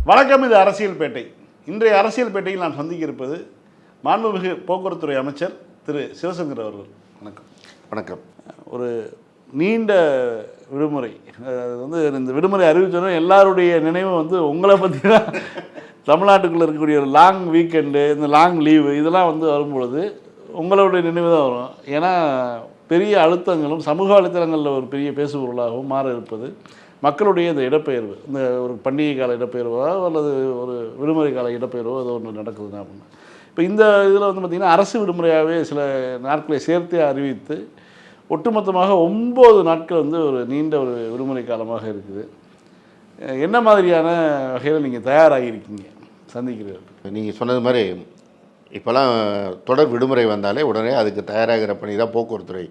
வணக்கம், இது அரசியல் பேட்டை. இன்றைய அரசியல் பேட்டையில் நான் சந்திக்க இருப்பது மாண்புமிகு போக்குவரத்துறை அமைச்சர் திரு சிவசங்கர் அவர்கள். வணக்கம். வணக்கம். ஒரு நீண்ட விடுமுறை, இந்த விடுமுறை அறிவித்தோன்னா எல்லாருடைய நினைவும் உங்களை பற்றி தான். தமிழ்நாட்டுக்குள்ளே இருக்கக்கூடிய ஒரு லாங் வீக்கெண்டு, இந்த லாங் லீவு இதெல்லாம் வரும்பொழுது உங்களுடைய நினைவு தான் வரும். ஏன்னா பெரிய அழுத்தங்களும் சமூக வலைத்தளங்களில் ஒரு பெரிய பேசுபொருளாகவும் மாற இருப்பது மக்களுடைய இந்த இடப்பெயர்வு. இந்த ஒரு பண்டிகை கால இடப்பெயர்வோ அல்லது ஒரு விடுமுறை கால இடப்பெயர்வோ ஏதோ ஒன்று நடக்குதுன்னா அப்படின்னா, இப்போ இந்த இதில் பார்த்திங்கன்னா அரசு விடுமுறையாகவே சில நாட்களை சேர்த்தே அறிவித்து ஒட்டுமொத்தமாக 9 நாட்கள் ஒரு நீண்ட ஒரு விடுமுறை காலமாக இருக்குது. என்ன மாதிரியான வகையில் நீங்கள் தயாராகியிருக்கீங்க சந்திக்கிறீர்கள்? நீங்கள் சொன்னது மாதிரி இப்போலாம் தொடர் விடுமுறை வந்தாலே உடனே அதுக்கு தயாராகிற பணி தான் போக்குவரத்துறை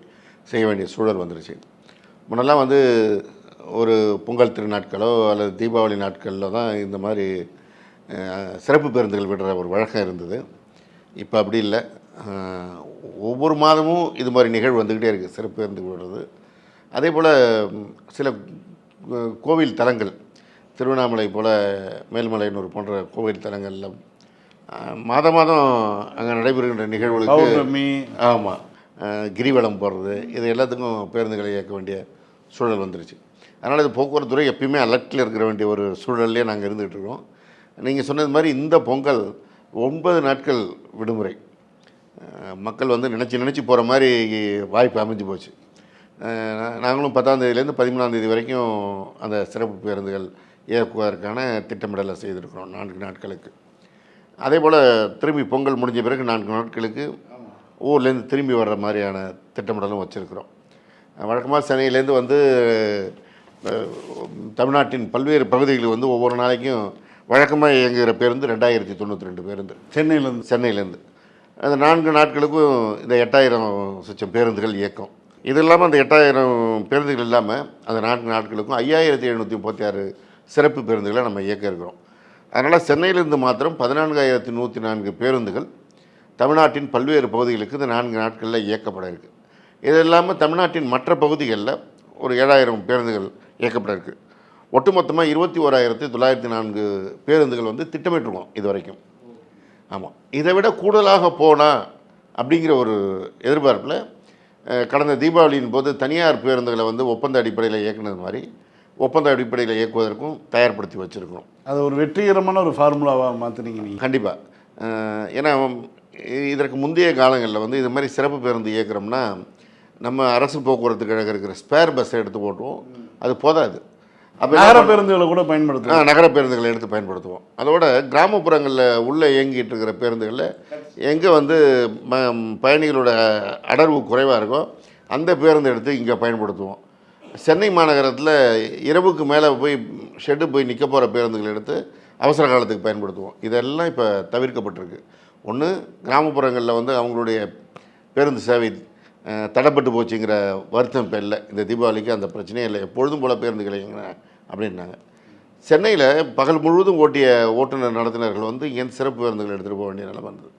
செய்ய வேண்டிய சூழல் வந்துருச்சு. முன்னெல்லாம் ஒரு பொங்கல் திருநாட்களோ அல்லது தீபாவளி நாட்களில் தான் இந்த மாதிரி சிறப்பு பேருந்துகள் விடுற ஒரு வழக்கம் இருந்தது. இப்போ அப்படி இல்லை. ஒவ்வொரு மாதமும் இது மாதிரி நிகழ்வு வந்துக்கிட்டே இருக்குது, சிறப்பு பேருந்து விடுறது. அதே போல் சில கோவில் தலங்கள், திருவண்ணாமலை போல் மேல்மலையனூர் போன்ற கோவில் தலங்களில் மாதம் அங்கே நடைபெறுகின்ற நிகழ்வுகளுக்கு ஆமாம் கிரிவலம் போடுறது, இது எல்லாத்துக்கும் பேருந்துகளை இயக்க வேண்டிய சூழல் வந்துருச்சு. அதனால் இது போக்குவரத்துறை எப்பயுமே அலர்ட்டில் இருக்கிற வேண்டிய ஒரு சூழல்லே நாங்கள் இருந்துகிட்டு இருக்கோம். நீங்கள் சொன்னது மாதிரி இந்த பொங்கல் 9 நாட்கள் விடுமுறை. மக்கள் நினச்சி போகிற மாதிரி வாய்ப்பு அமைஞ்சு போச்சு. நாங்களும் 10ஆம் தேதியிலேருந்து 13ஆம் தேதி வரைக்கும் அந்த சிறப்பு பேருந்துகள் இயக்குவதற்கான திட்டமிடலை செய்திருக்கிறோம் 4 நாட்களுக்கு. அதே போல் திரும்பி பொங்கல் முடிஞ்ச பிறகு 4 நாட்களுக்கு ஊர்லேருந்து திரும்பி வர்ற மாதிரியான திட்டமிடலும் வச்சுருக்கிறோம். வழக்கமாக சென்னையிலேருந்து தமிழ்நாட்டின் பல்வேறு பகுதிகளுக்கு ஒவ்வொரு நாளைக்கும் வழக்கமாக இயங்குகிற பேருந்து 2092 பேருந்து சென்னையிலேருந்து அந்த 4 நாட்களுக்கும் இந்த 8000 சுச்சம் பேருந்துகள் இயக்கம். இது இல்லாமல் அந்த 8000 பேருந்துகள் இல்லாமல் அந்த 4 நாட்களுக்கும் 5736 சிறப்பு பேருந்துகளை நம்ம இயக்க இருக்கிறோம். அதனால் சென்னையிலேருந்து மாத்திரம் 14104 பேருந்துகள் தமிழ்நாட்டின் பல்வேறு பகுதிகளுக்கு இந்த 4 நாட்களில் இயக்கப்பட இருக்குது. இது இல்லாமல் தமிழ்நாட்டின் மற்ற பகுதிகளில் ஒரு 7000 பேருந்துகள் இயக்கப்பட இருக்குது. ஒட்டுமொத்தமாக 21904 பேருந்துகள் திட்டமிட்டிருக்கோம் இது வரைக்கும். ஆமாம், இதை விட கூடுதலாக போனால் அப்படிங்கிற ஒரு எதிர்பார்ப்பில் கடந்த தீபாவளியின் போது தனியார் பேருந்துகளை ஒப்பந்த அடிப்படையில் இயக்குனது மாதிரி ஒப்பந்த அடிப்படையில் இயக்குவதற்கும் தயார்படுத்தி வச்சுருக்கோம். அது ஒரு வெற்றிகரமான ஒரு ஃபார்முலாவாக மாற்றினீங்க நீங்கள். கண்டிப்பாக. ஏன்னா இதற்கு முந்தைய காலங்களில் இது மாதிரி சிறப்பு பேருந்து இயக்குறோம்னா நம்ம அரசு போக்குவரத்து கழகம் இருக்கிற ஸ்பேர் பஸ்ஸை எடுத்து போட்டுவோம், அது போதாது. அப்போ நகர பேருந்துகளை கூட பயன்படுத்துவோம். நகர பேருந்துகளை எடுத்து பயன்படுத்துவோம். அதோட கிராமப்புறங்களில் உள்ளே இயங்கிட்டு இருக்கிற பேருந்துகளில் எங்கே பயணிகளோட அடர்வு குறைவாக இருக்கோ அந்த பேருந்து எடுத்து இங்கே பயன்படுத்துவோம். சென்னை மாநகரத்தில் இரவுக்கு மேலே போய் ஷெட்டு போய் நிற்க போகிற பேருந்துகளை எடுத்து அவசர காலத்துக்கு பயன்படுத்துவோம். இதெல்லாம் இப்போ தவிர்க்கப்பட்டிருக்கு. ஒன்று, கிராமப்புறங்களில் அவங்களுடைய பேருந்து சேவை தடைப்பட்டு போச்சுங்கிற வருத்தம் இப்போ இல்லை. இந்த தீபாவளிக்கு அந்த பிரச்சனையே இல்லை, எப்பொழுதும் போல் பேருந்துகளை அப்படின்னாங்க. சென்னையில் பகல் முழுவதும் ஓட்டிய ஓட்டுநர் நடத்துனர்கள் இங்கேருந்து சிறப்பு பேருந்துகள் எடுத்துகிட்டு போக வேண்டிய நிலை வந்தது.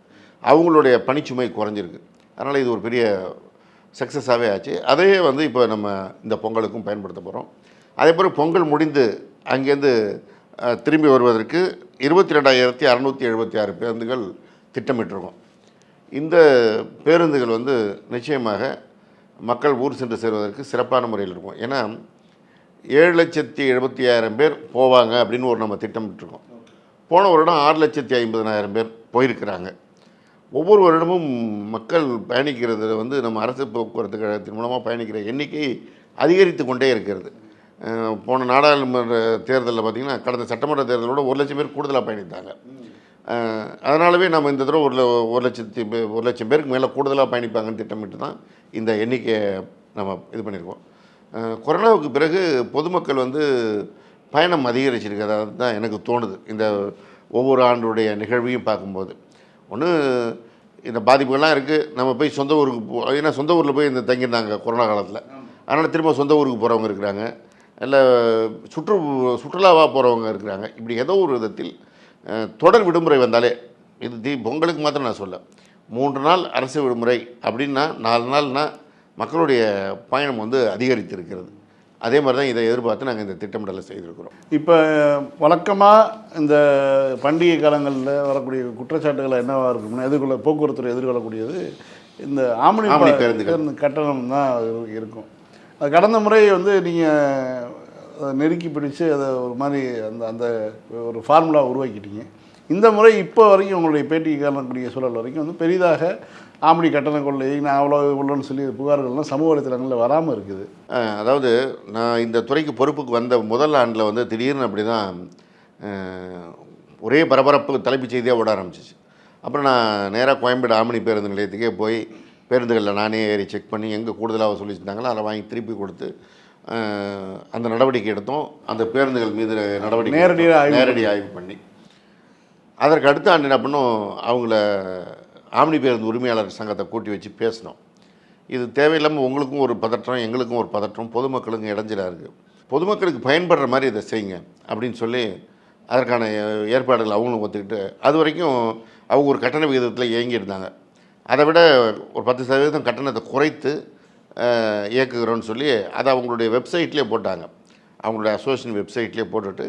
அவங்களுடைய பணிச்சுமை குறைஞ்சிருக்கு. அதனால் இது ஒரு பெரிய சக்ஸஸாகவே ஆச்சு. அதையே இப்போ நம்ம இந்த பொங்கலுக்கும் பயன்படுத்த போகிறோம். அதே போல் பொங்கல் முடிந்து அங்கேருந்து திரும்பி வருவதற்கு 22676 பேருந்துகள் திட்டமிட்டிருக்கோம். இந்த பேருந்துகள் நிச்சயமாக மக்கள் ஊர் சென்று சேருவதற்கு சிறப்பான முறையில் இருக்கும். ஏன்னா 7,70,000 பேர் போவாங்க அப்படின்னு நம்ம திட்டமிட்டிருக்கோம். போன வருடம் 6,50,000 பேர் போயிருக்கிறாங்க. ஒவ்வொரு வருடமும் மக்கள் பயணிக்கிறது நம்ம அரசு போக்குவரத்து கழகத்தின் மூலமாக பயணிக்கிற எண்ணிக்கை அதிகரித்து கொண்டே இருக்கிறது. போன நாடாளுமன்ற தேர்தலில் பார்த்திங்கன்னா கடந்த சட்டமன்ற தேர்தலோட 1,00,000 பேர் கூடுதலாக பயணித்தாங்க. அதனாலவே நம்ம இந்த தடவை 1,00,000 பேருக்கு மேலே கூடுதலாக பயணிப்பாங்கன்னு திட்டமிட்டு தான் இந்த எண்ணிக்கையை நம்ம இது பண்ணியிருக்கோம். கொரோனாவுக்கு பிறகு பொதுமக்கள் பயணம் அதிகரிச்சிருக்கிறதா தான் எனக்கு தோணுது. இந்த ஒவ்வொரு ஆண்டுடைய நிகழ்வையும் பார்க்கும்போது ஒன்று இந்த பாதிப்புகள்லாம் இருக்குது. நம்ம போய் சொந்த ஊருக்கு ஏன்னா சொந்த ஊரில் போய் தங்கியிருந்தாங்க கொரோனா காலத்தில். அதனால் திரும்ப சொந்த ஊருக்கு போகிறவங்க இருக்கிறாங்க, இல்லை சுற்றுலாவாக போகிறவங்க இருக்கிறாங்க. இப்படி ஏதோ ஒரு விதத்தில் தொடர் விடுமுறை வந்தாலே, இது பொங்கலுக்கு மாத்திரம் நான் சொல்ல, 3 நாள் அரசு விடுமுறை அப்படின்னா 4 நாள்னால் மக்களுடைய பயணம் அதிகரித்திருக்கிறது. அதே மாதிரி தான் இதை எதிர்பார்த்து நாங்கள் இந்த திட்டமிடலை செய்திருக்கிறோம். இப்போ வழக்கமாக இந்த பண்டிகை காலங்களில் வரக்கூடிய குற்றச்சாட்டுகள் என்னவாக இருக்கும்னா போக்குவரத்துறை எதிர்கொள்ளக்கூடியது இந்த ஆம்னி பேருந்து கட்டணம் தான் இருக்கும். அது கடந்த முறை வந்து நீங்கள் நெருக்கி பிடிச்சு அதை ஒரு மாதிரி அந்த ஒரு ஃபார்முலா உருவாக்கிட்டீங்க. இந்த முறை இப்போ வரைக்கும் உங்களுடைய பேட்டி காணக்கூடிய சூழல் வரைக்கும் வந்து பெரிதாக ஆம்னி கட்டண கொள்ளை நான் அவ்வளோ உள்ளன்னு சொல்லி புகார்கள்லாம் சமூக வலைத்தளங்களில் வராமல் இருக்குது. அதாவது நான் இந்த துறைக்கு பொறுப்புக்கு வந்த முதல் ஆண்டில் வந்து திடீர்னு அப்படி தான் ஒரே பரபரப்பு தலைப்புச் செய்தியாக ஓட ஆரம்பிச்சிச்சு. அப்புறம் நான் நேராக கோயம்பேடு ஆம்னி பேருந்து நிலையத்துக்கே போய் பேருந்துகளில் நானே ஏறி செக் பண்ணி எங்கே கூடுதலாக சொல்லியிருந்தாங்களோ அதை வாங்கி திருப்பி கொடுத்து அந்த நடவடிக்கை எடுத்தோம். அந்த பேருந்துகள் மீது நடவடிக்கை நேரடி ஆய்வு பண்ணி அதற்கு அடுத்த ஆண்டு என்ன பண்ணோம், அவங்கள ஆம்னி பேருந்து உரிமையாளர் சங்கத்தை கூட்டி வச்சு பேசினோம். இது தேவையில்லாமல் உங்களுக்கும் ஒரு பதற்றம், எங்களுக்கும் ஒரு பதற்றம், பொதுமக்களுக்கும் இடைஞ்சலாக இருக்குது, பொதுமக்களுக்கு பயன்படுற மாதிரி இதை செய்யுங்க அப்படின்னு சொல்லி அதற்கான ஏற்பாடுகள் அவங்களும் ஒத்துக்கிட்டு அது வரைக்கும் அவங்க ஒரு கட்டண விகிதத்தில் இயங்கியிருந்தாங்க. அதை விட ஒரு 10% கட்டணத்தை குறைத்து இயக்குகிறோன்னு சொல்லி அதை அவங்களுடைய வெப்சைட்லேயே போட்டாங்க. அவங்களுடைய அசோசியேஷன் வெப்சைட்லேயே போட்டுட்டு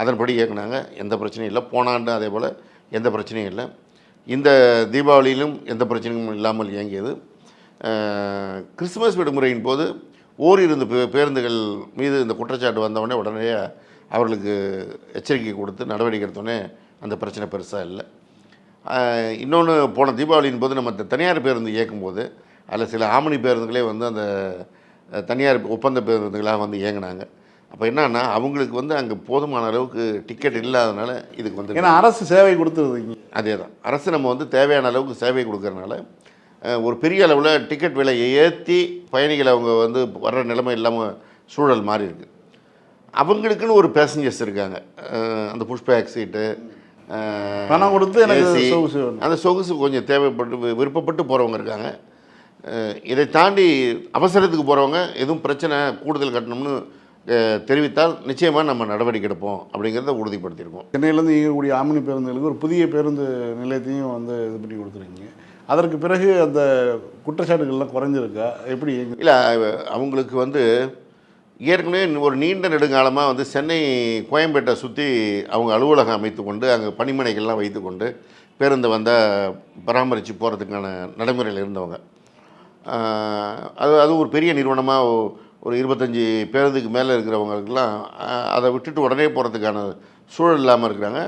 அதன்படி இயக்குனாங்க. எந்த பிரச்சனையும் இல்லை. போனாண்டு அதே போல் எந்த பிரச்சனையும் இல்லை. இந்த தீபாவளியிலும் எந்த பிரச்சனையும் இல்லாமல் இயங்கியது. கிறிஸ்துமஸ் விடுமுறையின் போது ஓரிரு பேருந்துகள் மீது இந்த குற்றச்சாட்டு வந்தவுடனே உடனே அவர்களுக்கு எச்சரிக்கை கொடுத்து நடவடிக்கை எடுத்தோடனே அந்த பிரச்சனை பெருசாக இல்லை. இன்னொன்று, போன தீபாவளியின் போது நம்ம தனியார் பேருந்து இயக்கும்போது அதில் சில ஆம்னி பேருந்துகளே வந்து அந்த தனியார் ஒப்பந்த பேருந்துகளாக வந்து இயங்கினாங்க. அப்போ என்னன்னா அவங்களுக்கு வந்து அங்கே போதுமான அளவுக்கு டிக்கெட் இல்லாதனால இதுக்கு வந்து, ஏன்னா அரசு சேவை கொடுத்துருந்தீங்க. அதே தான், அரசு நம்ம வந்து தேவையான அளவுக்கு சேவை கொடுக்கறனால ஒரு பெரிய அளவில் டிக்கெட் விலையை ஏற்றி பயணிகளை அவங்க வந்து வர்ற நிலைமை இல்லாமல் சூழல் மாறி இருக்குது. அவங்களுக்குன்னு ஒரு பேசஞ்சர்ஸ் இருக்காங்க. அந்த புஷ்பேக் சீட்டு பணம் கொடுத்து அந்த சொகுசு கொஞ்சம் தேவைப்பட்டு விருப்பப்பட்டு போகிறவங்க இருக்காங்க. இதை தாண்டி அவசரத்துக்கு போகிறவங்க எதுவும் பிரச்சனை கூடுதல் கட்டணம்னு தெரிவித்தால் நிச்சயமாக நம்ம நடவடிக்கை எடுப்போம் அப்படிங்கிறத உறுதிப்படுத்தியிருக்கோம். சென்னையிலேருந்து இயங்கக்கூடிய ஆம்னி பேருந்துகளுக்கு ஒரு புதிய பேருந்து நிலையத்தையும் வந்து இது பண்ணி கொடுத்துருக்கீங்க. அதற்கு பிறகு அந்த குற்றச்சாட்டுகள்லாம் குறைஞ்சிருக்கா எப்படி? இல்லை, அவங்களுக்கு வந்து ஏற்கனவே ஒரு நீண்ட நெடுங்காலமாக வந்து சென்னை கோயம்பேட்டை சுற்றி அவங்க அலுவலகம் அமைத்து கொண்டு அங்கே பணிமனைகள்லாம் வைத்து கொண்டு பேருந்து வந்தால் பராமரித்து போகிறதுக்கான நடைமுறையில் இருந்தவங்க. அது ஒரு பெரிய நிறுவனமாக ஒரு 25 பேருந்துக்கு மேலே இருக்கிறவங்களுக்கெல்லாம் அதை விட்டுட்டு உடனே போகிறதுக்கான சூழல் இல்லாமல் இருக்கிறாங்க.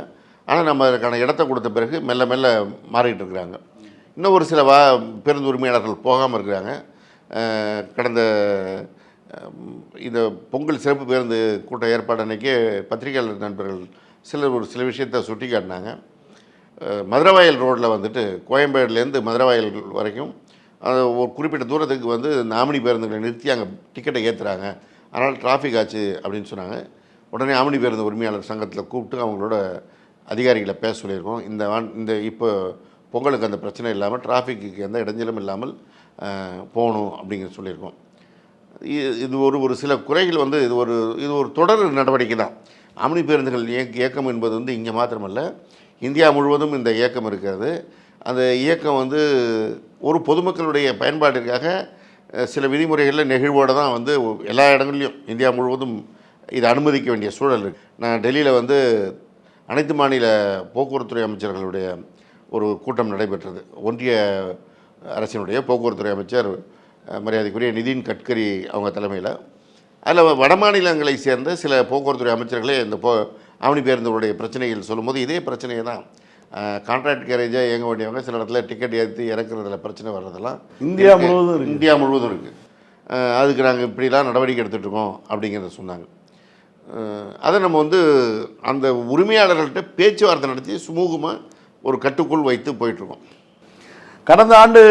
ஆனால் நம்ம அதுக்கான இடத்த கொடுத்த பிறகு மெல்ல மெல்ல மாறிட்டு இருக்கிறாங்க. இன்னும் ஒரு சில பேருந்து உரிமையாளர்கள் போகாமல் இருக்கிறாங்க. கடந்த இந்த பொங்கல் சிறப்பு பேருந்து கூட்ட ஏற்பாடு அன்றைக்கே பத்திரிகையாளர் நண்பர்கள் சில விஷயத்தை சுட்டி காட்டினாங்க. மதுரவாயல் ரோட்டில் வந்துட்டு கோயம்பேடுலேருந்து மதுரவாயல் வரைக்கும் அது ஒரு குறிப்பிட்ட தூரத்துக்கு வந்து இந்த ஆம்னி பேருந்துகளை நிறுத்தி அங்கே டிக்கெட்டை ஏற்றுறாங்க, அதனால் டிராஃபிக் ஆச்சு அப்படின்னு சொன்னாங்க. உடனே ஆம்னி பேருந்து உரிமையாளர் சங்கத்தில் கூப்பிட்டு அவங்களோட அதிகாரிகளை பேச சொல்லியிருக்கோம். இந்த இப்போ பொங்கலுக்கு அந்த பிரச்சனை இல்லாமல் டிராஃபிக்கு எந்த இடைஞ்சலும் இல்லாமல் போகணும் அப்படிங்கிற சொல்லியிருக்கோம். இது ஒரு சில குறைகள் வந்து இது ஒரு தொடர் நடவடிக்கை தான். ஆம்னி பேருந்துகள் இயக்கம் என்பது வந்து இங்கே மாத்திரமல்ல, இந்தியா முழுவதும் இந்த இயக்கம் இருக்கிறது. அந்த இயக்கம் வந்து ஒரு பொதுமக்களுடைய பயன்பாட்டிற்காக சில விதிமுறைகளில் நெகிழ்வோடு தான் வந்து எல்லா இடங்கள்லையும் இந்தியா முழுவதும் இதை அனுமதிக்க வேண்டிய சூழல் இருக்குது. நான் டெல்லியில் வந்து அனைத்து மாநில போக்குவரத்துறை அமைச்சர்களுடைய ஒரு கூட்டம் நடைபெற்றது. ஒன்றிய அரசினுடைய போக்குவரத்துறை அமைச்சர் மரியாதைக்குரிய நிதின் கட்கரி அவங்க தலைமையில். அதில் வட மாநிலங்களை சேர்ந்த சில போக்குவரத்துறை அமைச்சர்களே இந்த ஆம்னி பேருந்துடைய பிரச்சனைகள் சொல்லும்போது இதே பிரச்சனையை தான் கான்ட்ராக்ட் கேரேஜாக இயங்க வேண்டியவங்க சில இடத்துல டிக்கெட் ஏற்றி இறக்குறதுல பிரச்சனை வர்றதெல்லாம் இந்தியா முழுவதும் இருக்குது. அதுக்கு நாங்கள் இப்படிலாம் நடவடிக்கை எடுத்துகிட்ருக்கோம் அப்படிங்கிறத சொன்னாங்க. அதை நம்ம வந்து அந்த உரிமையாளர்கள்ட்ட பேச்சுவார்த்தை நடத்தி சுமூகமாக ஒரு கட்டுக்குள் வைத்து போயிட்டுருக்கோம். கடந்த ஆண்டு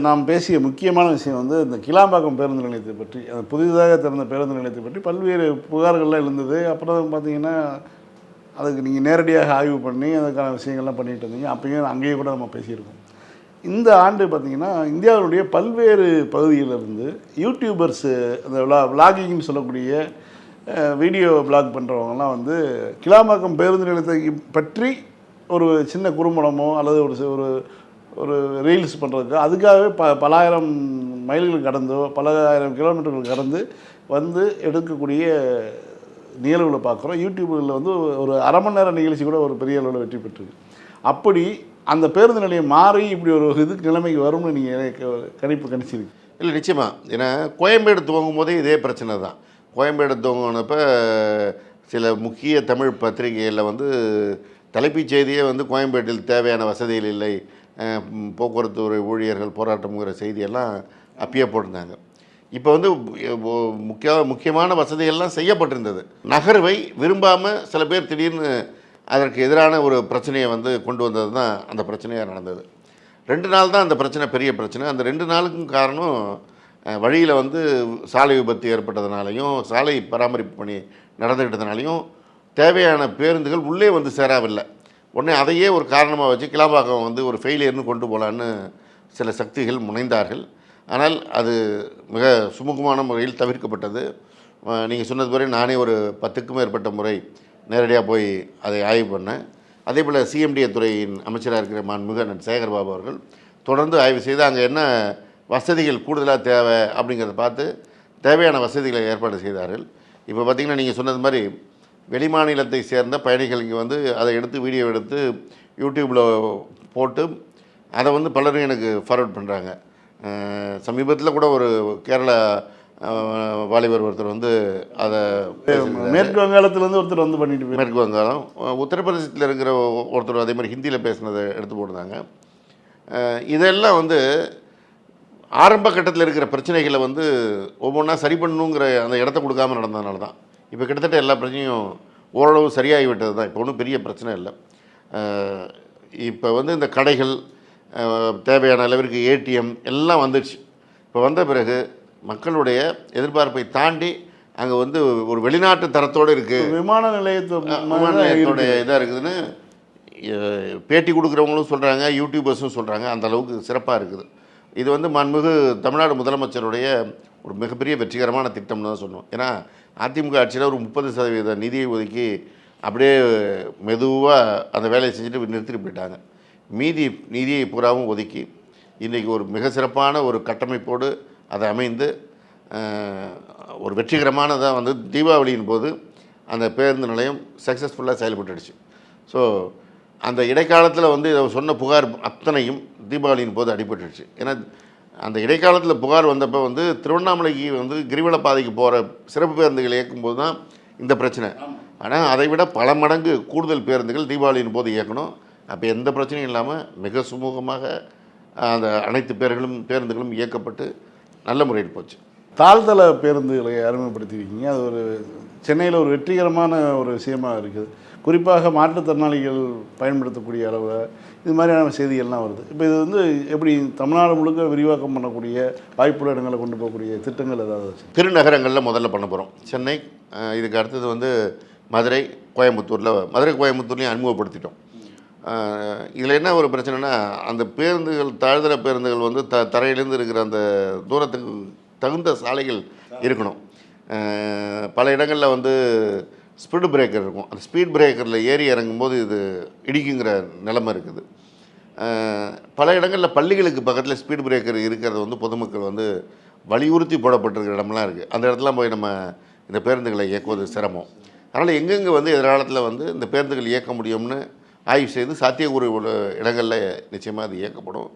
நாம் பேசிய முக்கியமான விஷயம் வந்து இந்த கிளாம்பாக்கம் பேருந்து நிலையத்தை பற்றி, அந்த புதிதாக திறந்த பேருந்து நிலையத்தை பற்றி பல்வேறு புகார்கள்லாம் எழுந்தது. அப்புறம் பார்த்திங்கன்னா அதுக்கு நீங்கள் நேரடியாக ஆய்வு பண்ணி அதுக்கான விஷயங்கள்லாம் பண்ணிகிட்டு இருந்தீங்க. அப்பயும் அங்கேயே கூட நம்ம பேசியிருக்கோம். இந்த ஆண்டு பார்த்திங்கன்னா இந்தியாவுடைய பல்வேறு பகுதிகளிலிருந்து யூடியூபர்ஸு அந்த விளாகிங்னு சொல்லக்கூடிய வீடியோ பிளாக் பண்ணுறவங்கலாம் வந்து கிளாம்பாக்கம் பேருந்து நிலையத்தை பற்றி ஒரு சின்ன குறும்படமோ அல்லது ஒரு ஒரு ரீல்ஸ் பண்ணுறதுக்கு அதுக்காகவே பல ஆயிரம் மைல்கள் கடந்தோ பல ஆயிரம் கிலோமீட்டர்கள் கடந்து வந்து எடுக்கக்கூடிய நிகழ்வுகளை பார்க்குறோம். யூடியூபில் வந்து ஒரு அரை மணி நேர நிகழ்ச்சி கூட ஒரு பெரிய அளவில் வெற்றி பெற்றிருக்கு. அப்படி அந்த பேருந்து நிலையம் மாறி இப்படி ஒரு நிலைமைக்கு வரும்னு நீங்கள் கணிச்சிருக்கு? இல்லை, நிச்சயமாக. ஏன்னா கோயம்பேடு துவங்கும் போதே இதே பிரச்சனை தான். கோயம்பேடு துவங்கினப்ப சில முக்கிய தமிழ் பத்திரிகைகளில் வந்து தலைப்புச் செய்தியே வந்து கோயம்பேட்டில் தேவையான வசதிகள் இல்லை, போக்குவரத்துறை ஊழியர்கள் போராட்டம்ங்கிற செய்தியெல்லாம் அப்பயே போட்டிருந்தாங்க. இப்போ வந்து முக்கியமான வசதிகள்லாம் செய்யப்பட்டிருந்தது. நகர்வை விரும்பாமல் சில பேர் திடீர்னு அதற்கு எதிரான ஒரு பிரச்சனையை வந்து கொண்டு வந்தது தான் அந்த பிரச்சனையாக நடந்தது. 2 நாள் தான் அந்த பிரச்சனை பெரிய பிரச்சனை. அந்த 2 நாளுக்கும் காரணம் வழியில் வந்து சாலை விபத்து ஏற்பட்டதுனாலையும் சாலை பராமரிப்பு பணி நடந்துக்கிட்டதுனாலையும் தேவையான பேருந்துகள் உள்ளே வந்து சேராவில்லை. உடனே அதையே ஒரு காரணமாக வச்சு கிளாம்பாக்கம் வந்து ஒரு ஃபெயிலியர்னு கொண்டு போகலான்னு சில சக்திகள் முனைந்தார்கள். ஆனால் அது மிக சுமூகமான முறையில் தவிர்க்கப்பட்டது. நீங்கள் சொன்னது போல நானே ஒரு 10க்கும் மேற்பட்ட முறை நேரடியாக போய் அதை ஆய்வு பண்ணேன். அதே போல் சிஎம்டிஏ துறையின் அமைச்சராக இருக்கிற மாண்புமிகு அண்ணன் சேகர்பாபு அவர்கள் தொடர்ந்து ஆய்வு செய்து அங்கே என்ன வசதிகள் கூடுதலாக தேவை அப்படிங்கிறத பார்த்து தேவையான வசதிகளை ஏற்பாடு செய்தார்கள். இப்போ பார்த்திங்கன்னா நீங்கள் சொன்னது மாதிரி வெளிமாநிலத்தை சேர்ந்த பயணிகள் இங்கே வந்து அதை எடுத்து வீடியோ எடுத்து யூடியூப்பில் போட்டு அதை வந்து பலரும் எனக்கு ஃபார்வர்ட் பண்ணுறாங்க. சமீபத்தில் கூட ஒரு கேரளா வாலிபர் ஒருத்தர் வந்து அதை மேற்கு வங்காளத்துலேருந்து ஒருத்தர் வந்து பண்ணிட்டு மேற்கு வங்காளம், உத்தரப்பிரதேசத்தில் இருக்கிற ஒருத்தர் அதே மாதிரி ஹிந்தியில் பேசுனதை எடுத்து போடுறாங்க. இதெல்லாம் வந்து ஆரம்ப கட்டத்தில் இருக்கிற பிரச்சனைகளை வந்து ஒவ்வொன்றா சரி பண்ணணுங்கிற அந்த இடத்த கொடுக்காமல் நடந்ததுனால தான் இப்போ கிட்டத்தட்ட எல்லா பிரச்சனையும் ஓரளவு சரியாகிவிட்டது தான். இப்போ ஒன்றும் பெரிய பிரச்சனை இல்லை. இப்போ வந்து இந்த கடைகள் தேவையான அளவிற்கு ஏடிஎம் எல்லாம் வந்துடுச்சு. இப்போ வந்த பிறகு மக்களுடைய எதிர்பார்ப்பை தாண்டி அங்கே வந்து ஒரு வெளிநாட்டு தரத்தோடு இருக்குது, விமான நிலையத்தோடைய இதாக இருக்குதுன்னு பேட்டி கொடுக்குறவங்களும் சொல்கிறாங்க, யூடியூபர்ஸும் சொல்கிறாங்க. அந்த அளவுக்கு சிறப்பாக இருக்குது. இது வந்து மாண்புமிகு தமிழ்நாடு முதலமைச்சருடைய ஒரு மிகப்பெரிய வெற்றிகரமான திட்டம்னு தான் சொன்னோம். ஏன்னா அதிமுக ஆட்சியில் ஒரு 30% நிதியை ஒதுக்கி அப்படியே மெதுவாக அந்த வேலையை செஞ்சுட்டு நிறுத்திட்டு போயிட்டாங்க. மீதி நிதியை பூராவும் ஒதுக்கி இன்றைக்கி ஒரு மிக சிறப்பான ஒரு கட்டமைப்போடு அதை அமைந்து ஒரு வெற்றிகரமானதாக வந்து தீபாவளியின் போது அந்த பேருந்து நிலையம் சக்ஸஸ்ஃபுல்லாக செயல்பட்டுடுச்சு. ஸோ அந்த இடைக்காலத்தில் வந்து இதை சொன்ன புகார் அத்தனையும் தீபாவளியின் போது அடிபட்டுடுச்சு. ஏன்னா அந்த இடைக்காலத்தில் புகார் வந்தப்போ வந்து திருவண்ணாமலைக்கு வந்து கிரிவல பாதைக்கு போகிற சிறப்பு பேருந்துகள் இயக்கும்போது தான் இந்த பிரச்சனை. ஆனால் அதை விட பல மடங்கு கூடுதல் பேருந்துகள் தீபாவளியின் போது இயக்கணும். அப்போ எந்த பிரச்சனையும் இல்லாமல் மிக சுமூகமாக அந்த அனைத்து பேருந்துகளும் இயக்கப்பட்டு நல்ல முறையில் போச்சு. தாழ்தள பேருந்துகளை அறிமுகப்படுத்தியிருக்கீங்க. அது ஒரு சென்னையில் ஒரு வெற்றிகரமான ஒரு விஷயமாக இருக்குது. குறிப்பாக மாற்றுத்திறனாளிகள் பயன்படுத்தக்கூடிய அளவில் இது மாதிரியான செய்திகள்லாம் வருது. இப்போ இது வந்து எப்படி தமிழ்நாடு முழுக்க விரிவாக்கம் பண்ணக்கூடிய வாய்ப்புள்ள இடங்களை கொண்டு போகக்கூடிய திட்டங்கள் ஏதாவது? திருநகரங்களில் முதல்ல பண்ண போகிறோம். சென்னை, இதுக்கு அடுத்தது வந்து மதுரை, கோயம்புத்தூர்லேயும் அறிமுகப்படுத்திட்டோம். இதில் என்ன ஒரு பிரச்சனைனா அந்த பேருந்துகள் தாழ்தள பேருந்துகள் வந்து தரையிலேருந்து இருக்கிற அந்த தூரத்துக்கு தகுந்த சாலைகள் இருக்கணும். பல இடங்களில் வந்து ஸ்பீடு பிரேக்கர் இருக்கும். அந்த ஸ்பீட் பிரேக்கரில் ஏறி இறங்கும்போது இது இடிக்குங்கிற நிலைமை இருக்குது. பல இடங்களில் பள்ளிகளுக்கு பக்கத்தில் ஸ்பீட் பிரேக்கர் இருக்கிறது வந்து பொதுமக்கள் வந்து வலியுறுத்தி போடப்பட்டிருக்கிற இடம்லாம் இருக்குது. அந்த இடத்துல போய் நம்ம இந்த பேருந்துகளை இயக்குவது சிரமம். அதனால் எங்கெங்கே வந்து எதிர்காலத்தில் வந்து இந்த பேருந்துகள் இயக்க முடியும்னு ஆய்வு செய்து சாத்தியக்கூறு உள்ள இடங்களில் நிச்சயமாக அது இயக்கப்படும்.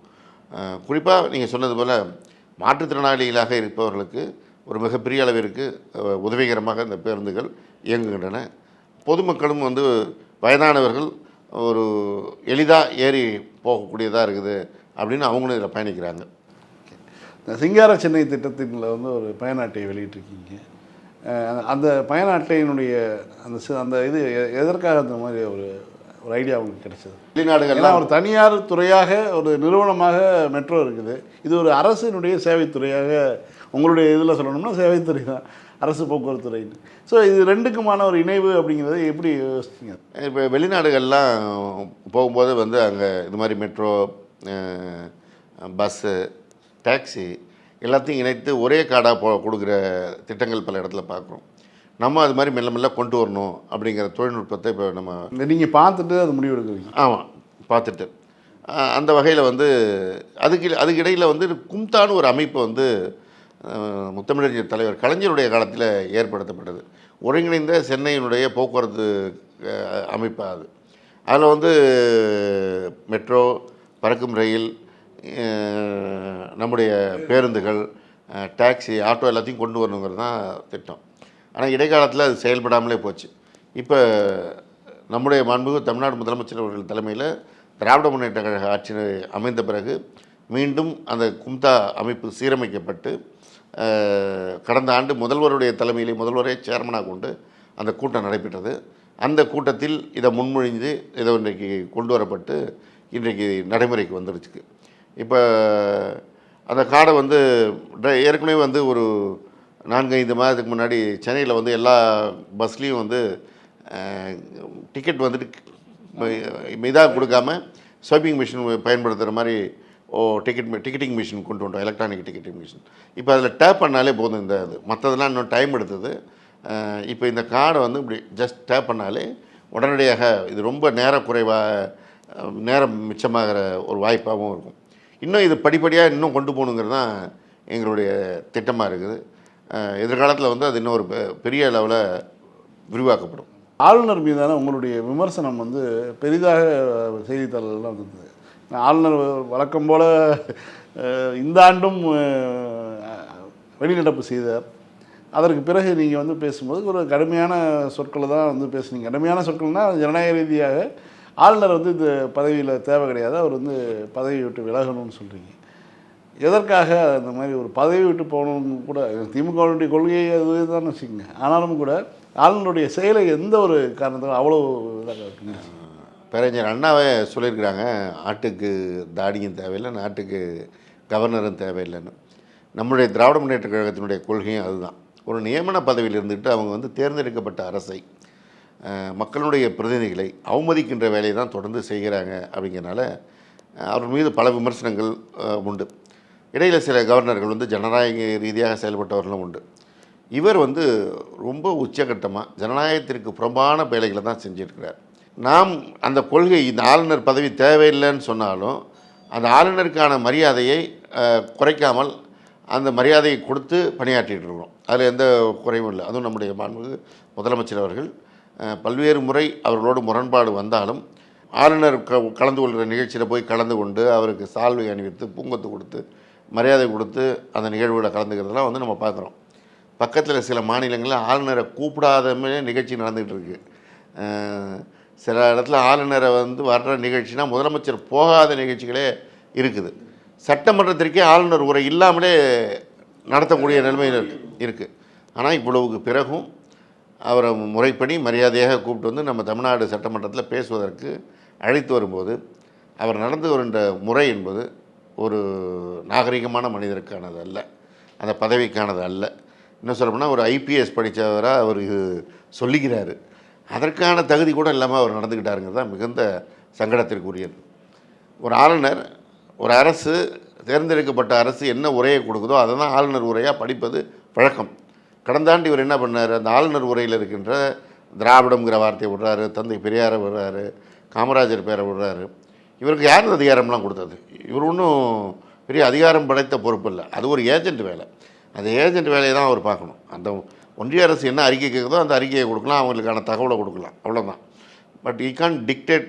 குறிப்பாக நீங்கள் சொன்னது போல் மாற்றுத்திறனாளிகளாக இருப்பவர்களுக்கு ஒரு மிகப்பெரிய அளவிற்கு உதவிகரமாக இந்த பேருந்துகள் இயங்குகின்றன. பொதுமக்களும் வந்து வயதானவர்கள் ஒரு எளிதாக ஏறி போகக்கூடியதாக இருக்குது அப்படின்னு அவங்களும் இதில் பயணிக்கிறாங்க. இந்த சிங்கார சென்னை திட்டத்தில் வந்து ஒரு பயண அட்டையை வெளியிட்டிருக்கீங்க. அந்த பயண அட்டையினுடைய அந்த இது எதற்காக அந்த மாதிரி ஒரு ஐடியா அவங்களுக்கு கிடைச்சது? வெளிநாடுகள்லாம் ஒரு தனியார் துறையாக ஒரு நிறுவனமாக மெட்ரோ இருக்குது. இது ஒரு அரசினுடைய சேவைத்துறையாக உங்களுடைய இதில் சொல்லணும்னா சேவைத்துறை தான், அரசு போக்குவரத்து துறைன்னு. ஸோ இது ரெண்டுக்குமான ஒரு இணைவு அப்படிங்கிறது எப்படி யோசிச்சிங்க? இப்போ வெளிநாடுகள்லாம் போகும்போது வந்து அங்கே இது மாதிரி மெட்ரோ, பஸ்ஸு, டாக்ஸி எல்லாத்தையும் இணைத்து ஒரே கார்டாக கொடுக்குற திட்டங்கள் பல இடத்துல பார்க்குறோம். நம்ம அது மாதிரி மெல்ல மெல்ல கொண்டு வரணும் அப்படிங்கிற தொழில்நுட்பத்தை இப்போ நம்ம நீங்கள் பார்த்துட்டு அது முடிவு எடுக்கிறீங்க? ஆமாம், பார்த்துட்டு அந்த வகையில் வந்து அதுக்கு இடையில் வந்து கும்தான்னு ஒரு அமைப்பு வந்து முத்தமிழறிஞர் தலைவர் கலைஞருடைய காலத்தில் ஏற்படுத்தப்பட்டது. ஒருங்கிணைந்த சென்னையினுடைய போக்குவரத்து அமைப்பு அது. அதில் வந்து மெட்ரோ, பறக்கும் ரயில், நம்முடைய பேருந்துகள், டாக்ஸி, ஆட்டோ எல்லாத்தையும் கொண்டு வரணுங்கிறது தான் திட்டம். ஆனால் இடைக்காலத்தில் அது செயல்படாமலே போச்சு. இப்போ நம்முடைய மாண்புமிகு தமிழ்நாடு முதலமைச்சர் அவர்கள் தலைமையில் திராவிட முன்னேற்ற கழக ஆட்சி அமைந்த பிறகு மீண்டும் அந்த கும்தா அமைப்பு சீரமைக்கப்பட்டு கடந்த ஆண்டு முதல்வருடைய தலைமையிலே முதல்வரை சேர்மனாக கொண்டு அந்த கூட்டம் நடைபெற்றது. அந்த கூட்டத்தில் இதை முன்மொழிந்து இதை இன்றைக்கு கொண்டு வரப்பட்டு இன்றைக்கு நடைமுறைக்கு வந்துடுச்சு. இப்போ அந்த கார்டை வந்து ஏற்கனவே வந்து ஒரு 4-5 மாதத்துக்கு முன்னாடி சென்னையில் வந்து எல்லா பஸ்லேயும் வந்து டிக்கெட் வந்துட்டு இதாக கொடுக்காம ஸ்வைப்பிங் மிஷின் பயன்படுத்துகிற மாதிரி டிக்கெட்டிங் மிஷின் கொண்டு வந்தோம், எலக்ட்ரானிக் டிக்கெட்டிங் மிஷின். இப்போ அதில் டேப் பண்ணாலே போதும். இந்த இது மற்றதெல்லாம் இன்னும் டைம் எடுத்தது. இப்போ இந்த கார்டை வந்து இப்படி ஜஸ்ட் டேப் பண்ணாலே உடனடியாக இது ரொம்ப நேரம் மிச்சமாகிற ஒரு வாய்ப்பாகவும் இருக்கும். இன்னும் இது படிப்படியாக இன்னும் கொண்டு போகணுங்கிறது தான் எங்களுடைய திட்டமாக இருக்குது. எதிர்காலத்தில் வந்து அது இன்னும் ஒரு பெரிய அளவில் விரிவாக்கப்படும். ஆளுநர் மீதான உங்களுடைய விமர்சனம் வந்து பெரிதாக செய்தித்தாளர்கள்லாம் வந்தது. ஆளுநர் வழக்கம் போல் இந்த ஆண்டும் வெளிநடப்பு செய்தார். அதற்கு பிறகு நீங்கள் வந்து பேசும்போது ஒரு கடுமையான சொற்களை தான் வந்து பேசுனீங்க. கடுமையான சொற்கள்னால் ஜனநாயக ரீதியாக ஆளுநர் வந்து இந்த பதவியில் தேவை கிடையாது, அவர் வந்து பதவி விட்டு விலகணும்னு சொல்கிறீங்க. எதற்காக அந்த மாதிரி ஒரு பதவி விட்டு போகணும்னு கூட திமுகவுடைய கொள்கையை அது தான் வச்சுக்கோங்க. ஆனாலும் கூட ஆளுநருடைய செயலை எந்த ஒரு காரணத்துக்கும் அவ்வளோ இதாக இருக்குங்க. பேரறிஞர் அண்ணாவே சொல்லியிருக்கிறாங்க, ஆட்டுக்கு தாடியும் தேவையில்லை, நாட்டுக்கு கவர்னரும் தேவையில்லைன்னு. நம்முடைய திராவிட முன்னேற்ற கழகத்தினுடைய கொள்கையும் அதுதான். ஒரு நியமன பதவியில் இருந்துட்டு அவங்க வந்து தேர்ந்தெடுக்கப்பட்ட அரசை, மக்களுடைய பிரதிநிதிகளை அவமதிக்கின்ற வேலையை தான் தொடர்ந்து செய்கிறாங்க. அப்படிங்கிறனால அவர் மீது பல விமர்சனங்கள் உண்டு. இடையில் சில கவர்னர்கள் வந்து ஜனநாயக ரீதியாக செயல்பட்டவர்களும் உண்டு. இவர் வந்து ரொம்ப உச்சகட்டமாக ஜனநாயகத்திற்கு புறம்பான வேலைகளை தான் செஞ்சுருக்கிறார். நாம் அந்த கொள்கை, இந்த ஆளுநர் பதவி தேவையில்லைன்னு சொன்னாலும் அந்த ஆளுநருக்கான மரியாதையை குறைக்காமல் அந்த மரியாதையை கொடுத்து பணியாற்றிட்டு இருக்கிறோம். அதில் எந்த குறைவும் இல்லை. அதுவும் நம்முடைய மாண்புமிகு முதலமைச்சர் அவர்கள் பல்வேறு முறை அவர்களோடு முரண்பாடு வந்தாலும் ஆளுநர் கலந்து கொள்கிற நிகழ்ச்சியில் போய் கலந்து கொண்டு அவருக்கு சால்வை அணிவித்து பூங்கொத்து கொடுத்து மரியாதை கொடுத்து அந்த நிகழ்வுகளை கலந்துக்கிறதுலாம் வந்து நம்ம பார்க்குறோம். பக்கத்தில் சில மாநிலங்களில் ஆளுநரை கூப்பிடாதமே நிகழ்ச்சி நடந்துகிட்டு இருக்குது. சில இடத்துல ஆளுநரை வந்து வர்ற நிகழ்ச்சினா முதலமைச்சர் போகாத நிகழ்ச்சிகளே இருக்குது. சட்டமன்றத்திற்கே ஆளுநர் உரை இல்லாமலே நடத்தக்கூடிய நிலைமையில் இருக்குது. ஆனால் இவ்வளவுக்கு பிறகும் அவரை முறைப்படி மரியாதையாக கூப்பிட்டு வந்து நம்ம தமிழ்நாடு சட்டமன்றத்தில் பேசுவதற்கு அழைத்து வரும்போது அவர் நடந்து வருகின்ற முறை என்பது ஒரு நாகரிகமான மனிதருக்கானது அல்ல, அந்த பதவிக்கானது அல்ல. இன்னும் சொல்லப்போனால் ஒரு ஐபிஎஸ் படித்தவராக அவர் சொல்லிக்கிறாரு. அதற்கான தகுதி கூட இல்லாமல் அவர் நடந்துக்கிட்டாருங்கிறது தான் மிகுந்த சங்கடத்திற்குரியது. ஒரு ஆளுநர், ஒரு அரசு, தேர்ந்தெடுக்கப்பட்ட அரசு என்ன உரையை கொடுக்குதோ அதை தான் ஆளுநர் உரையாக படிப்பது வழக்கம். கடந்த ஆண்டு இவர் என்ன பண்ணார், அந்த ஆளுநர் உரையில் இருக்கின்ற திராவிடம்ங்கிற வார்த்தையை விடுறாரு, தந்தை பெரியாரை விடுறாரு, காமராஜர் பேரை விடுறாரு. இவருக்கு யார் அதிகாரம்லாம் கொடுத்தது? இவர் ஒன்றும் பெரிய அதிகாரம் படைத்த பொறுப்பு இல்லை, அது ஒரு ஏஜென்ட் வேலை. அந்த ஏஜென்ட் வேலையை தான் அவர் பார்க்கணும். அந்த ஒன்றிய அரசு என்ன அறிக்கை கேட்குதோ அந்த அறிக்கையை கொடுக்கலாம், அவங்களுக்கான தகவலை கொடுக்கலாம், அவ்வளோதான். பட் ஈ கான் டிக்டேட்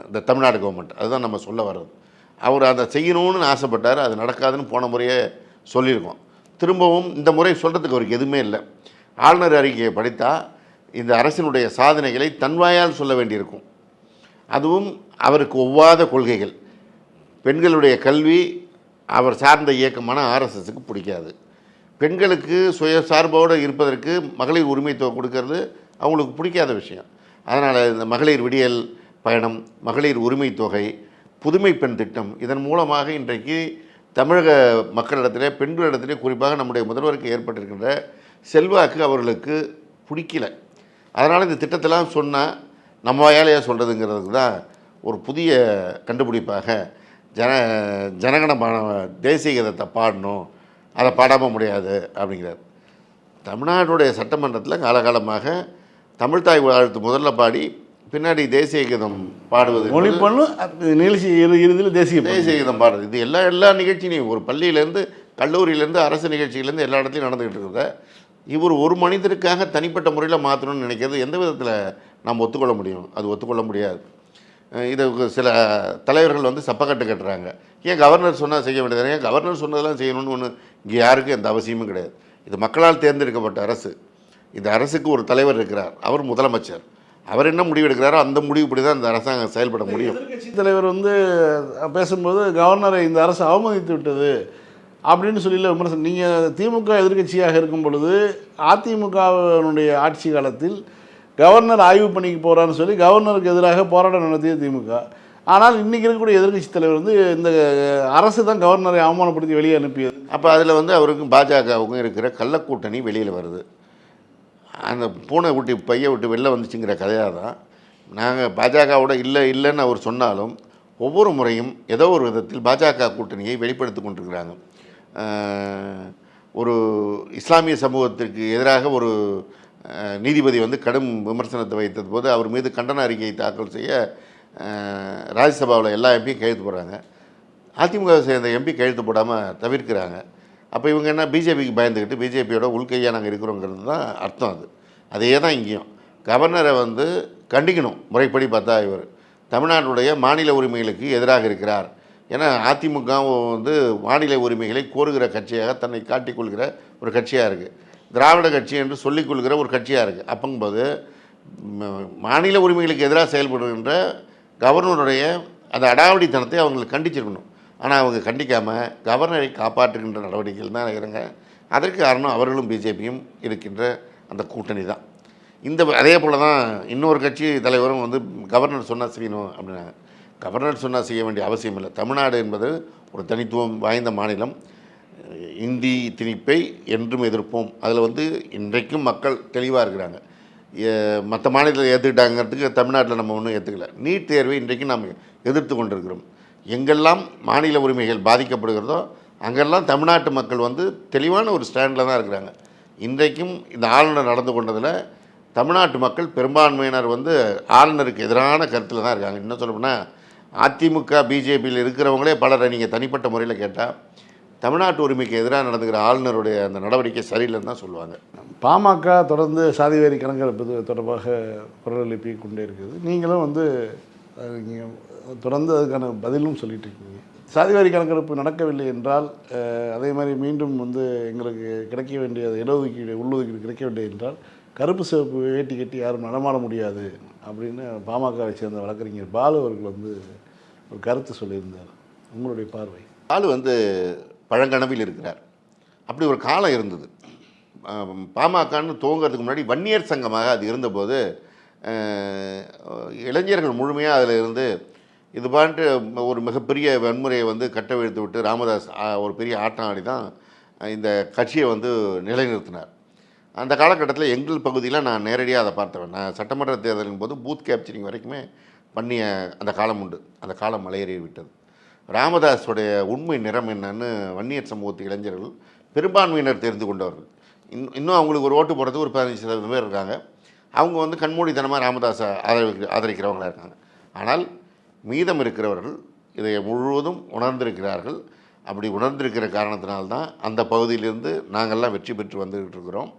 இந்த தமிழ்நாடு கவர்மெண்ட், அதுதான் நம்ம சொல்ல வர்றது. அவர் அதை செய்யணும்னு ஆசைப்பட்டார், அது நடக்காதுன்னு போன முறையே சொல்லியிருக்கோம். திரும்பவும் இந்த முறை சொல்கிறதுக்கு அவருக்கு எதுவுமே இல்லை. ஆளுநர் அறிக்கையை படித்தால் இந்த அரசினுடைய சாதனைகளை தன்வாயால் சொல்ல வேண்டியிருக்கும். அதுவும் அவருக்கு ஒவ்வாத கொள்கைகள். பெண்களுடைய கல்வி அவர் சார்ந்த இயக்கமான ஆர்எஸ்எஸ்க்கு பிடிக்காது. பெண்களுக்கு சுயசார்போடு இருப்பதற்கு மகளிர் உரிமை தொகை கொடுக்கறது அவங்களுக்கு பிடிக்காத விஷயம். அதனால் இந்த மகளிர் விடியல் பயணம், மகளிர் உரிமை தொகை, புதுமை பெண் திட்டம், இதன் மூலமாக இன்றைக்கு தமிழக மக்களிடத்திலே, பெண்களிடத்திலே, குறிப்பாக நம்முடைய முதல்வருக்கு ஏற்பட்டிருக்கின்ற செல்வாக்கு அவர்களுக்கு பிடிக்கல. அதனால் இந்த திட்டத்தெல்லாம் சொன்னால் நம்ம வேலையாக சொல்கிறதுங்கிறதுக்கு தான் ஒரு புதிய கண்டுபிடிப்பாக ஜனகணமான தேசிய கீதத்தை பாடணும், அதை பாடாமல் முடியாது அப்படிங்கிறார். தமிழ்நாட்டுடைய சட்டமன்றத்தில் காலகாலமாக தமிழ்தாய் வாழ்த்து முதல்ல பாடி பின்னாடி தேசிய கீதம் பாடுவது, மொழி பண்ணு நிகழ்ச்சி இறுதியில் தேசிய கீதம் பாடுறது, இது எல்லா நிகழ்ச்சியிலையும் ஒரு பள்ளியிலேருந்து கல்லூரியிலேருந்து அரசு நிகழ்ச்சியிலேருந்து எல்லா இடத்துலையும் நடந்துக்கிட்டு இருக்கிறத இவர் ஒரு மனிதருக்காக தனிப்பட்ட முறையில் மாற்றணும்னு நினைக்கிறது எந்த விதத்தில் நாம் ஒத்துக்கொள்ள முடியும்? அது ஒத்துக்கொள்ள முடியாது. இதை சில தலைவர்கள் வந்து சப்பக்கட்டு கட்டுறாங்க. ஏன் கவர்னர் சொன்னால் செய்ய வேண்டியது? ஏன் கவர்னர் சொன்னதெல்லாம் செய்யணும்னு ஒன்று இங்கே யாருக்கும் எந்த அவசியமும் கிடையாது. இது மக்களால் தேர்ந்தெடுக்கப்பட்ட அரசு. இந்த அரசுக்கு ஒரு தலைவர் இருக்கிறார், அவர் முதலமைச்சர். அவர் என்ன முடிவு எடுக்கிறாரோ அந்த முடிவுப்படி தான் இந்த அரசாங்கம் செயல்பட முடியும். எதிர்க்கட்சி தலைவர் வந்து பேசும்போது கவர்னரை இந்த அரசு அவமதித்து விட்டது அப்படின்னு சொல்லி விமர்சனம். நீங்கள் திமுக எதிர்க்கட்சியாக இருக்கும் பொழுது அதிமுகவினுடைய ஆட்சி காலத்தில் கவர்னர் ஆய்வு பணிக்கு போகிறான்னு சொல்லி கவர்னருக்கு எதிராக போராட்டம் நடத்திய திமுக. ஆனால் இன்றைக்கி இருக்கக்கூடிய எதிர்க்கட்சி தலைவர் வந்து இந்த அரசு தான் கவர்னரை அவமானப்படுத்தி வெளியே அனுப்பியது. அப்போ அதில் வந்து அவருக்கும் பாஜகவுக்கும் இருக்கிற கள்ளக்கூட்டணி வெளியில் வருது. அந்த பூனை விட்டு பையை விட்டு வெளில வந்துச்சுங்கிற கதையாக தான் நாங்கள் பாஜகவோட இல்லைன்னு அவர் சொன்னாலும் ஒவ்வொரு முறையும் ஏதோ ஒரு விதத்தில் பாஜக கூட்டணியை வெளிப்படுத்தி கொண்டிருக்கிறாங்க. ஒரு இஸ்லாமிய சமூகத்திற்கு எதிராக ஒரு நீதிபதி வந்து கடும் விமர்சனத்தை வைத்தது போது அவர் மீது கண்டன அறிக்கையை தாக்கல் செய்ய ராஜ்யசபாவில் எல்லா எம்பியும் கையெழுத்து போடுறாங்க. அதிமுக சேர்ந்த எம்பி கையெழுத்து போடாமல் தவிர்க்கிறாங்க. அப்போ இவங்க என்ன பிஜேபிக்கு பயந்துக்கிட்டு பிஜேபியோட உள்கையாக நாங்கள் இருக்கிறோங்கிறது தான் அர்த்தம். அதே தான் இங்கேயும் கவர்னரை வந்து கண்டிக்கணும். முறைப்படி பார்த்தா இவர் தமிழ்நாட்டுடைய மாநில உரிமைகளுக்கு எதிராக இருக்கிறார். ஏன்னா அதிமுகவும் வந்து மாநில உரிமைகளை கோருகிற கட்சியாக தன்னை காட்டிக்கொள்கிற ஒரு கட்சியாக இருக்குது. திராவிட கட்சி என்று சொல்லிக்கொள்கிற ஒரு கட்சியாக இருக்குது. அப்போங்கும்போது மாநில உரிமைகளுக்கு எதிராக செயல்படுகின்ற கவர்னருடைய அந்த அடாவடித்தனத்தை அவங்களுக்கு கண்டிச்சிருக்கணும். ஆனால் அவங்க கண்டிக்காமல் கவர்னரை காப்பாற்றுகின்ற நடவடிக்கைகள் தான் இருக்கிறாங்க. அதற்கு காரணம் அவர்களும் பிஜேபியும் இருக்கின்ற அந்த கூட்டணி தான். அதே போல் தான் இன்னொரு கட்சி தலைவரும் வந்து கவர்னர் சொன்னால் செய்யணும் அப்படின்னாங்க. கவர்னர் சொன்னால் செய்ய வேண்டிய அவசியம் இல்லை. தமிழ்நாடு என்பது ஒரு தனித்துவம் வாய்ந்த மாநிலம். இந்தி திணிப்பை என்றும் எதிர்ப்போம். அதில் வந்து இன்றைக்கும் மக்கள் தெளிவாக இருக்கிறாங்க. மற்ற மாநிலத்தில் ஏற்றுக்கிட்டாங்கிறதுக்கு தமிழ்நாட்டில் நம்ம ஒன்றும் ஏற்றுக்கல. நீட் தேர்வை இன்றைக்கும் நாம் எதிர்த்து கொண்டிருக்கிறோம். எங்கெல்லாம் மாநில உரிமைகள் பாதிக்கப்படுகிறதோ அங்கெல்லாம் தமிழ்நாட்டு மக்கள் வந்து தெளிவான ஒரு ஸ்டாண்டில் தான் இருக்கிறாங்க. இன்றைக்கும் இந்த ஆளுநர் நடந்து கொண்டதில் தமிழ்நாட்டு மக்கள் பெரும்பான்மையினர் வந்து ஆளுநருக்கு எதிரான கருத்தில் தான் இருக்காங்க. இன்னும் சொல்லப்போனால் அதிமுக பிஜேபியில் இருக்கிறவங்களே பலரை நீங்கள் தனிப்பட்ட முறையில் கேட்டால் தமிழ்நாட்டு உரிமைக்கு எதிராக நடந்துக்கிற ஆளுநருடைய அந்த நடவடிக்கை சரியில்லைன்னு தான் சொல்லுவாங்க. பாமக தொடர்ந்து சாதிவாரி கணக்கெடுப்பு தொடர்பாக குரல் எழுப்பி கொண்டே இருக்குது. நீங்களும் வந்து நீங்கள் தொடர்ந்து அதுக்கான பதிலும் சொல்லிட்டு இருக்கீங்க. சாதிவாரி கணக்கெடுப்பு நடக்கவில்லை என்றால் அதே மாதிரி மீண்டும் வந்து எங்களுக்கு கிடைக்க வேண்டிய இடஒதுக்கீடு உள்ளொதுக்கீடு கிடைக்கவில்லை என்றால் கருப்பு சிவப்பு வேட்டி கட்டி யாரும் நடமாட முடியாது அப்படின்னு பாமகவை சேர்ந்த வழக்கறிஞர் பாலு அவர்கள் வந்து ஒரு கருத்து சொல்லியிருந்தார். உங்களுடைய பார்வை? பாலு வந்து பழங்கனவில் இருக்கிறார். அப்படி ஒரு காலம் இருந்தது. பாமகன்னு துவங்கிறதுக்கு முன்னாடி வன்னியர் சங்கமாக அது இருந்தபோது இளைஞர்கள் முழுமையாக அதில் இருந்து இது பாட்டு ஒரு மிகப்பெரிய வன்முறையை வந்து கட்டவிழ்த்து விட்டு ராமதாஸ் ஒரு பெரிய ஆட்டம் ஆடி தான் இந்த கட்சியை வந்து நிலைநிறுத்தினார். அந்த காலகட்டத்தில் எங்கள் பகுதியில் நான் நேரடியாக அதை பார்த்தவன். நான் சட்டமன்ற தேர்தலின் போது பூத் கேப்சரிங் வரைக்குமே பண்ணிய அந்த காலம் உண்டு. அந்த காலம் மலையேறி விட்டது. ராமதாஸுடைய உண்மை நிறம் என்னன்னு வன்னியர் சமூகத்து இளைஞர்கள் பெரும்பான்மையினர் தெரிந்து கொண்டவர்கள். இன்னும் அவங்களுக்கு ஒரு ஓட்டு போடுறதுக்கு ஒரு 15% பேர் இருக்காங்க. அவங்க வந்து கண்மூடித்தனமாக ராமதாஸை ஆதரிக்கிறவங்களாக இருக்காங்க. ஆனால் மீதம் இருக்கிறவர்கள் இதை முழுவதும் உணர்ந்திருக்கிறார்கள். அப்படி உணர்ந்திருக்கிற காரணத்தினால்தான் அந்த பகுதியிலிருந்து நாங்கள்லாம் வெற்றி பெற்று வந்துக்கிட்டு இருக்கிறோம்.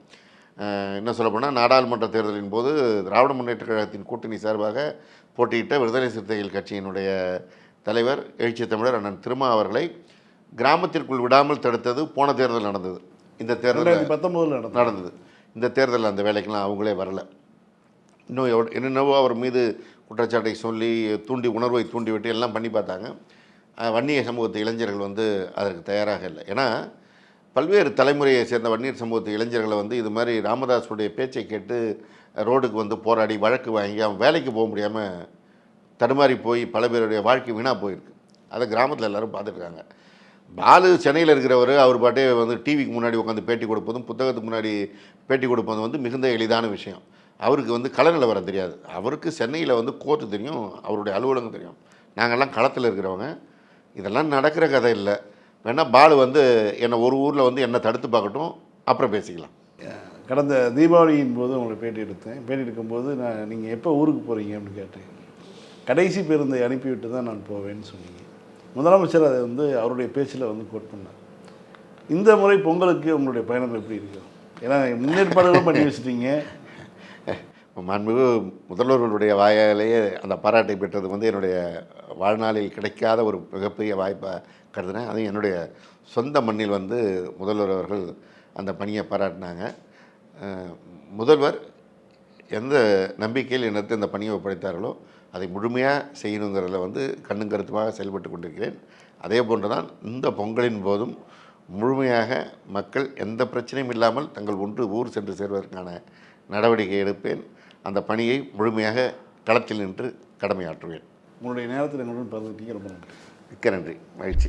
என்ன சொல்லப்போனால் நாடாளுமன்ற தேர்தலின் போது திராவிட முன்னேற்ற கழகத்தின் கூட்டணி சார்பாக போட்டியிட்ட விடுதலை சிறுத்தைகள் கட்சியினுடைய தலைவர் எழுச்சி தமிழர் அண்ணன் திருமா அவர்களை கிராமத்திற்குள் விடாமல் தடுத்தது போன தேர்தல் நடந்தது. இந்த தேர்தல் 2019 நடந்தது. இந்த தேர்தலில் அந்த வேலைக்கெல்லாம் அவங்களே வரலை. என்னென்னவோ அவர் மீது குற்றச்சாட்டை சொல்லி உணர்வை தூண்டிவிட்டு எல்லாம் பண்ணி பார்த்தாங்க. வன்னிய சமூகத்து இளைஞர்கள் வந்து அதற்கு தயாராக இல்லை. ஏன்னா பல்வேறு தலைமுறையை சேர்ந்த வன்னியர் சமூகத்து இளைஞர்களை வந்து இது மாதிரி ராமதாஸுடைய பேச்சை கேட்டு ரோடுக்கு வந்து போராடி வழக்கு வாங்கி அவன் வேலைக்கு போக முடியாமல் தடுமாறி போய் பல பேருடைய வாழ்க்கை வீணாக போயிருக்கு. அதை கிராமத்தில் எல்லோரும் பார்த்துட்ருக்காங்க. பாலு சென்னையில் இருக்கிறவர் அவர் பாட்டே வந்து டிவிக்கு முன்னாடி உட்காந்து பேட்டி கொடுப்பதும் புத்தகத்துக்கு முன்னாடி பேட்டி கொடுப்பதும் வந்து மிகுந்த எளிதான விஷயம். அவருக்கு வந்து கள நிலவரம் தெரியாது. அவருக்கு சென்னையில் வந்து கோர்ட்டு தெரியும், அவருடைய அலுவலகம் தெரியும். நாங்கள்லாம் களத்தில் இருக்கிறவங்க. இதெல்லாம் நடக்கிற கதை இல்லை. வேணால் பாலு வந்து என்னை ஒரு ஊரில் வந்து என்னை தடுத்து பார்க்கட்டும், அப்புறம் பேசிக்கலாம். கடந்த தீபாவளியின் போது உங்களை பேட்டி எடுத்தேன். பேட்டி எடுக்கும்போது நீங்கள் எப்போ ஊருக்கு போகிறீங்க அப்படின்னு கேட்டேன். கடைசி பேருந்தை அனுப்பிவிட்டு தான் நான் போவேன்னு சொன்னீங்க. முதலமைச்சர் அதை வந்து அவருடைய பேச்சில் வந்து கோட் பண்ணார். இந்த முறை பொங்கலுக்கு உங்களுடைய பயணம் எப்படி இருக்கும்? ஏன்னா முன்னேற்பாடுகளும் பண்ணி வச்சுட்டீங்க. மாண்புமிகு முதல்வர்களுடைய வாயாலேயே அந்த பாராட்டை பெற்றது வந்து என்னுடைய வாழ்நாளில் கிடைக்காத ஒரு மிகப்பெரிய வாய்ப்பாக கருதுனேன். அதுவும் என்னுடைய சொந்த மண்ணில் வந்து முதல்வர் அவர்கள் அந்த பணியை பாராட்டினாங்க. முதல்வர் எந்த நம்பிக்கையில் என்னத்தை இந்த பணியை ஒப்படைத்தார்களோ அதை முழுமையாக செய்யணுங்கிறதுல வந்து கண்ணும் கருத்துமாக செயல்பட்டு கொண்டிருக்கிறேன். அதே போன்று தான் இந்த பொங்கலின் போதும் முழுமையாக மக்கள் எந்த பிரச்சனையும் இல்லாமல் தங்கள் ஊர் சென்று சேர்வதற்கான நடவடிக்கை எடுப்பேன். அந்த பணியை முழுமையாக களத்தில் நின்று கடமையாற்றுவேன். உங்களுடைய நேரத்தில் எங்களுடன் பகிர்ந்துட்டீங்க. ரொம்ப நன்றி. மிக்க நன்றி. மகிழ்ச்சி.